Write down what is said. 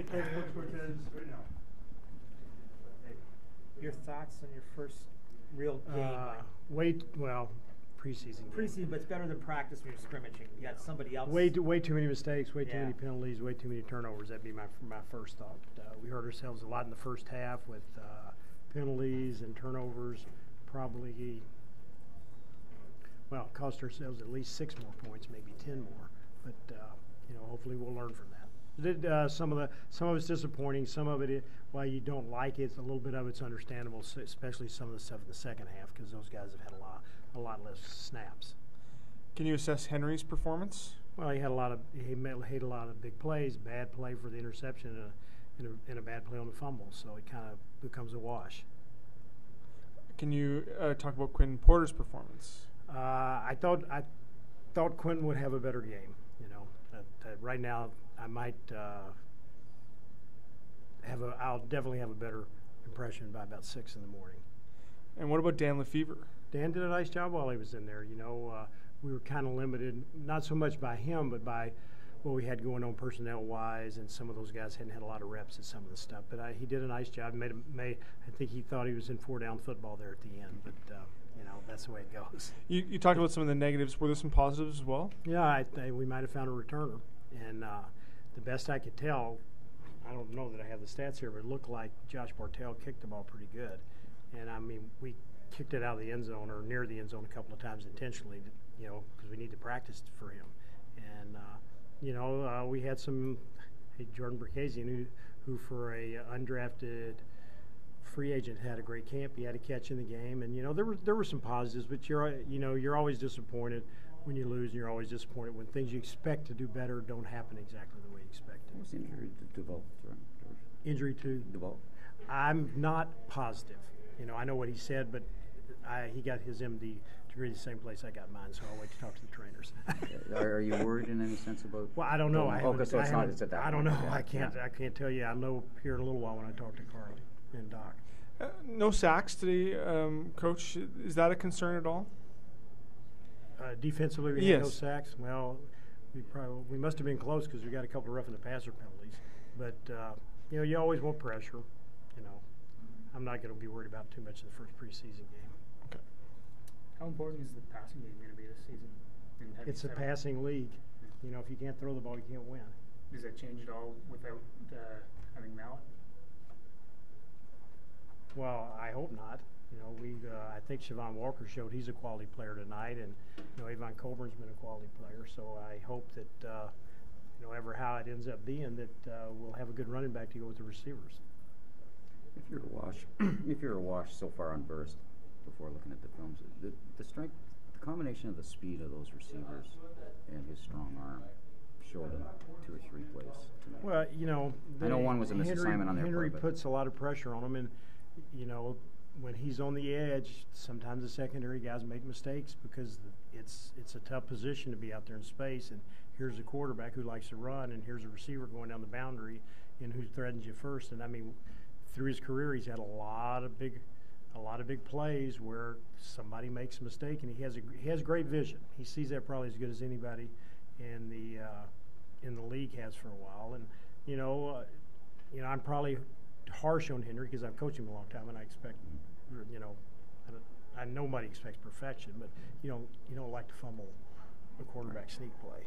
Ticats, George Cortez, right now. Your thoughts on your first real game? Preseason. Preseason, but it's better than practice when you're scrimmaging. You got somebody else. Way too many mistakes, way too many penalties, way too many turnovers. That'd be my first thought. We hurt ourselves a lot in the first half with penalties and turnovers. Probably, cost ourselves at least 6 more points, maybe 10 more. But hopefully we'll learn from that. Some of it's disappointing. Some of it, while you don't like it, a little bit of it's understandable, especially some of the stuff in the second half because those guys have had a lot less snaps. Can you assess Henry's performance? Well, he had a lot of big plays, bad play for the interception, and a bad play on the fumble. So it kind of becomes a wash. Can you talk about Quinn Porter's performance? I thought Quentin would have a better game. Right now I might I'll definitely have a better impression by about 6 in the morning. And what about Dan Lefevre? Dan did a nice job while he was in there. We were kind of limited, not so much by him, but by what we had going on personnel-wise, and some of those guys hadn't had a lot of reps at some of the stuff. But he did a nice job. I think he thought he was in 4-down football there at the end, but that's the way it goes. You talked about some of the negatives. Were there some positives as well? Yeah, we might have found a returner, and the best I could tell, I don't know that I have the stats here, but it looked like Josh Bartell kicked the ball pretty good. And, we kicked it out of the end zone or near the end zone a couple of times intentionally, because we need to practice for him. And, we had Jordan Berkazian, who for a undrafted free agent had a great camp. He had a catch in the game. And, there were some positives, but you're always disappointed when you lose, and you're always disappointed when things you expect to do better don't happen exactly the way you expect it. What's the injury to George? Injury to DeVault? I'm not positive. I know what he said, but he got his MD degree the same place I got mine, so I'll wait to talk to the trainers. Are you worried in any sense about? Well, I don't know. I don't know. Yeah. I can't tell you. I'll know here in a little while when I talk to Carly and Doc. No sacks today, Coach. Is that a concern at all? Defensively, we had no sacks. Well, we must have been close because we got a couple of roughing the passer penalties. But you always want pressure. I'm not going to be worried about too much in the first preseason game. Okay. How important is the passing game going to be this season? It's a passing league. If you can't throw the ball, you can't win. Does that change at all without having Mallet? Well, I hope not. I think Siobhan Walker showed he's a quality player tonight, and Avon Colburn's been a quality player. So I hope that ever how it ends up being, that we'll have a good running back to go with the receivers. If you're awash so far on Burst, before looking at the films, the strength, the combination of the speed of those receivers and his strong arm showed him 2 or 3 plays tonight. Well, I know one was a misassignment on their part. Henry puts a lot of pressure on him, and when he's on the edge, sometimes the secondary guys make mistakes because it's a tough position to be out there in space. And here's a quarterback who likes to run, and here's a receiver going down the boundary, and who threatens you first. And through his career, he's had a lot of big plays where somebody makes a mistake, and he has great vision. He sees that probably as good as anybody in the league has for a while. And I'm probably harsh on Henry because I've coached him a long time, and I expect nobody expects perfection, but you don't like to fumble a quarterback sneak play.